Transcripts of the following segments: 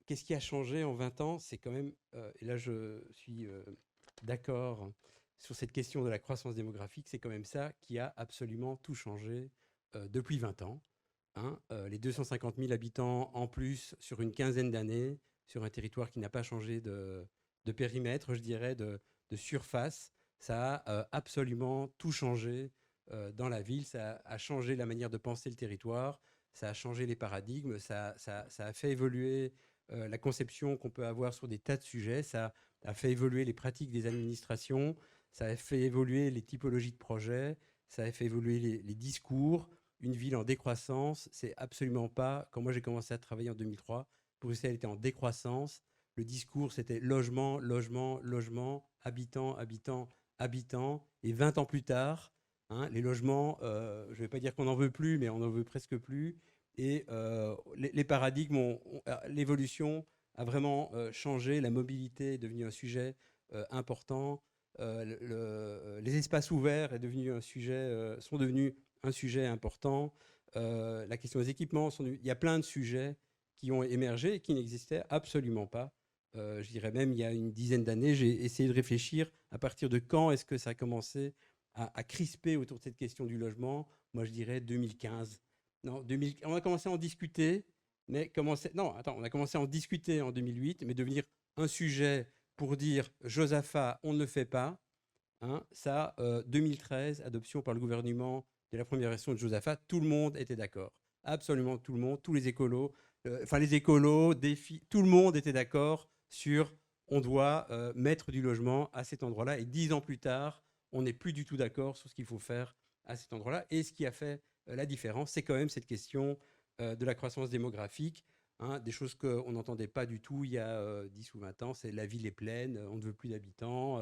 qu'est-ce qui a changé en 20 ans? C'est quand même, et là je suis d'accord sur cette question de la croissance démographique, c'est quand même ça qui a absolument tout changé depuis 20 ans. Hein. Les 250 000 habitants en plus sur une quinzaine d'années, sur un territoire qui n'a pas changé de périmètre, je dirais, de surface, ça a absolument tout changé dans la ville. Ça a changé la manière de penser le territoire, ça a changé les paradigmes, ça a fait évoluer la conception qu'on peut avoir sur des tas de sujets, ça a fait évoluer les pratiques des administrations, ça a fait évoluer les typologies de projets, ça a fait évoluer les discours. Une ville en décroissance, c'est absolument pas. Quand moi j'ai commencé à travailler en 2003, Bruxelles était en décroissance. Le discours, c'était logement, logement, logement, habitants, habitants, habitants. Et 20 ans plus tard, hein, les logements, je ne vais pas dire qu'on n'en veut plus, mais on n'en veut presque plus. Et les paradigmes, l'évolution a vraiment changé. La mobilité est devenue un sujet important. Les espaces ouverts est devenu un sujet, sont devenus un sujet important. La question des équipements, il y a plein de sujets qui ont émergé et qui n'existaient absolument pas. Je dirais même il y a une dizaine d'années, j'ai essayé de réfléchir à partir de quand est-ce que ça a commencé à crisper autour de cette question du logement. Moi, je dirais 2015. Non, 2000, on a commencé à en discuter, mais non, attends, on a commencé à en discuter en 2008, mais devenir un sujet pour dire Josaphat, on ne le fait pas. Hein, ça, 2013, adoption par le gouvernement de la première version de Josaphat, tout le monde était d'accord. Absolument tout le monde, tous les écolos, les écolos, défis, tout le monde était d'accord sur on doit mettre du logement à cet endroit-là. Et 10 ans plus tard, on n'est plus du tout d'accord sur ce qu'il faut faire à cet endroit-là. Et ce qui a fait la différence, c'est quand même cette question de la croissance démographique. Hein, des choses qu'on n'entendait pas du tout il y a 10 ou 20 ans, c'est la ville est pleine, on ne veut plus d'habitants.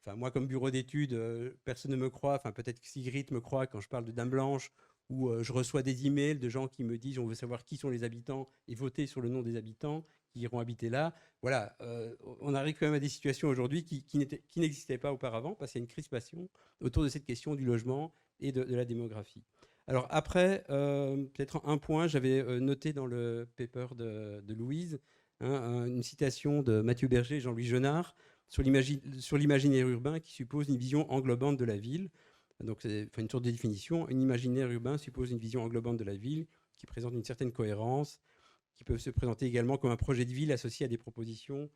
Enfin, moi, comme bureau d'études, personne ne me croit. Enfin, peut-être que Sigrid me croit quand je parle de Dame Blanche, où je reçois des emails de gens qui me disent on veut savoir qui sont les habitants et voter sur le nom des habitants qui iront habiter là. Voilà, on arrive quand même à des situations aujourd'hui qui n'existaient pas auparavant parce qu'il y a une crispation autour de cette question du logement et de la démographie. Alors après, peut-être un point, j'avais noté dans le paper de Louise hein, une citation de Mathieu Berger et Jean-Louis Genard sur l'imaginaire urbain qui suppose une vision englobante de la ville. Donc c'est une sorte de définition. Un imaginaire urbain suppose une vision englobante de la ville qui présente une certaine cohérence, qui peut se présenter également comme un projet de ville associé à des propositions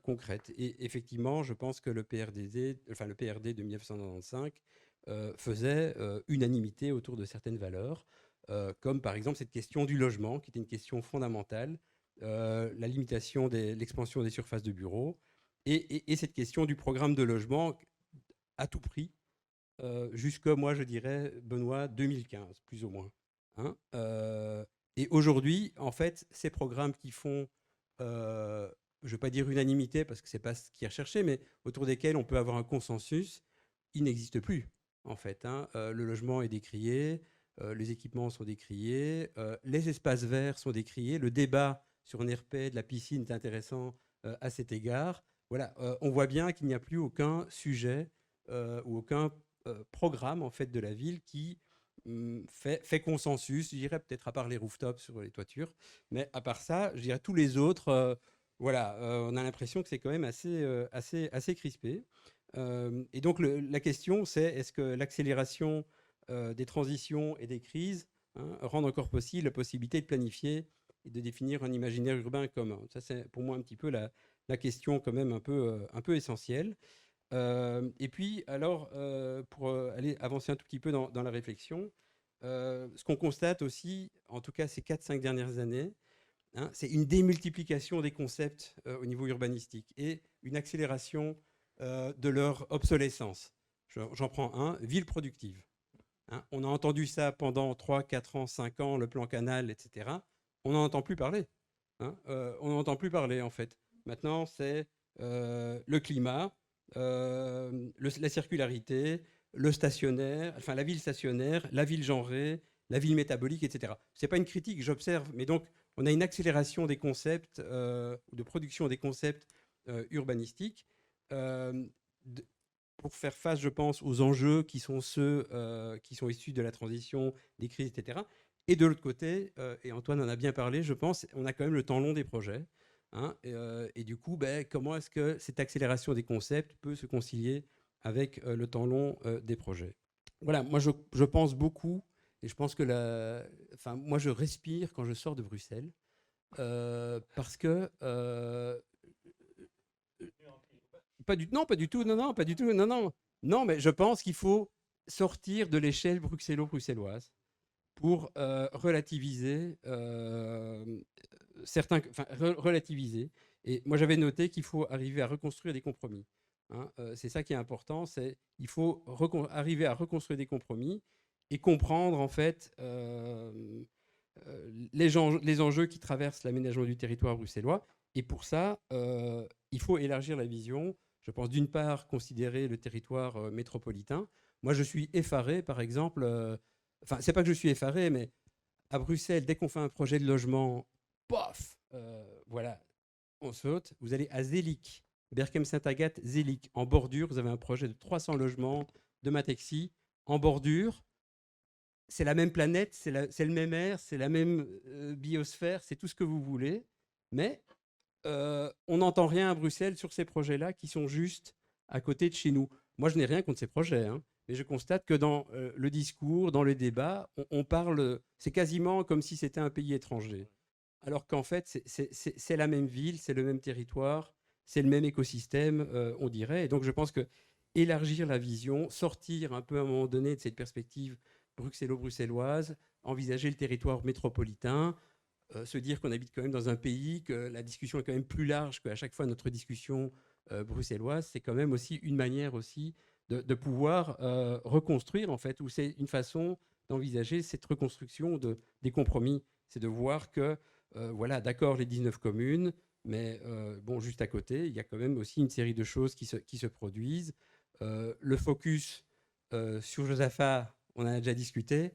concrètes. Et effectivement, je pense que le le PRD de 1995 faisait unanimité autour de certaines valeurs, comme par exemple cette question du logement, qui était une question fondamentale, la limitation de l'expansion des surfaces de bureaux, et cette question du programme de logement à tout prix, jusque, moi, je dirais, Benoît, 2015, plus ou moins. Hein. Et aujourd'hui, en fait, ces programmes qui font, je ne vais pas dire unanimité, parce que ce n'est pas ce qui est recherché, mais autour desquels on peut avoir un consensus, ils n'existent plus, en fait. Hein. Le logement est décrié, les équipements sont décriés, les espaces verts sont décriés, le débat sur un RP de la piscine est intéressant à cet égard. Voilà, on voit bien qu'il n'y a plus aucun sujet ou aucun programme en fait de la ville qui fait consensus, je dirais peut-être à part les rooftops sur les toitures, mais à part ça, je dirais tous les autres, voilà, on a l'impression que c'est quand même assez crispé. Et donc la question c'est est-ce que l'accélération des transitions et des crises hein, rend encore possible la possibilité de planifier et de définir un imaginaire urbain commun. Ça c'est pour moi un petit peu la question quand même un peu essentielle. Et puis, alors, pour aller avancer un tout petit peu dans la réflexion, ce qu'on constate aussi, en tout cas ces 4-5 dernières années, hein, c'est une démultiplication des concepts au niveau urbanistique et une accélération de leur obsolescence. J'en prends un, ville productive. Hein. On a entendu ça pendant 3, 4 ans, 5 ans, le plan Canal, etc. On n'en entend plus parler. Hein. On n'en entend plus parler, en fait. Maintenant, c'est le climat, la circularité, le stationnaire, enfin la ville stationnaire, la ville genrée, la ville métabolique, etc. Ce n'est pas une critique, j'observe, mais donc on a une accélération des concepts, de production des concepts urbanistiques, de, pour faire face, je pense, aux enjeux qui sont ceux qui sont issus de la transition, des crises, etc. Et de l'autre côté, et Antoine en a bien parlé, je pense, on a quand même le temps long des projets. hein, et du coup, ben, comment est-ce que cette accélération des concepts peut se concilier avec le temps long des projets? Voilà, moi je pense beaucoup, et je pense que enfin, moi je respire quand je sors de Bruxelles, parce que non, pas du tout, non, non, pas du tout, non, non, non, mais je pense qu'il faut sortir de l'échelle bruxello-bruxelloise pour relativiser relativiser. Et moi, j'avais noté qu'il faut arriver à reconstruire des compromis. Hein. C'est ça qui est important, c'est il faut arriver à reconstruire des compromis et comprendre en fait les enjeux qui traversent l'aménagement du territoire bruxellois. Et pour ça, il faut élargir la vision. Je pense d'une part considérer le territoire métropolitain. Moi, je suis effaré, par exemple. Enfin, c'est pas que je suis effaré, mais à Bruxelles, dès qu'on fait un projet de logement, pof, voilà, on saute. Vous allez à Zélic, Berkem-Saint-Agathe, Zélic, en bordure. Vous avez un projet de 300 logements de Matexi en bordure. C'est la même planète, c'est le même air, c'est la même biosphère, c'est tout ce que vous voulez. Mais on n'entend rien à Bruxelles sur ces projets-là qui sont juste à côté de chez nous. Moi, je n'ai rien contre ces projets, hein, mais je constate que dans le discours, dans le débat, on parle, c'est quasiment comme si c'était un pays étranger. Alors qu'en fait, c'est la même ville, c'est le même territoire, c'est le même écosystème, on dirait. Et donc, je pense que élargir la vision, sortir un peu à un moment donné de cette perspective bruxello-bruxelloise, envisager le territoire métropolitain, se dire qu'on habite quand même dans un pays, que la discussion est quand même plus large qu'à chaque fois notre discussion bruxelloise, c'est quand même aussi une manière aussi de pouvoir reconstruire, en fait, ou c'est une façon d'envisager cette reconstruction des compromis. C'est de voir que, voilà, d'accord, les 19 communes, mais bon, juste à côté, il y a quand même aussi une série de choses qui se produisent. Le focus sur Josaphat, on en a déjà discuté.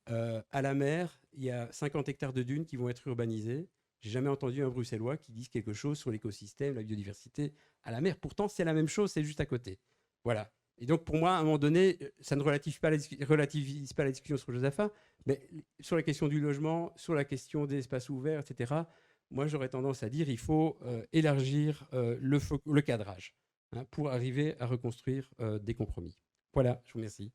À la mer, il y a 50 hectares de dunes qui vont être urbanisés. J'ai jamais entendu un Bruxellois qui dise quelque chose sur l'écosystème, la biodiversité à la mer. Pourtant, c'est la même chose, c'est juste à côté. Voilà. Et donc, pour moi, à un moment donné, ça ne relativise pas la discussion sur Josaphat, mais sur la question du logement, sur la question des espaces ouverts, etc., moi, j'aurais tendance à dire qu'il faut élargir le cadrage, hein, pour arriver à reconstruire des compromis. Voilà, je vous remercie.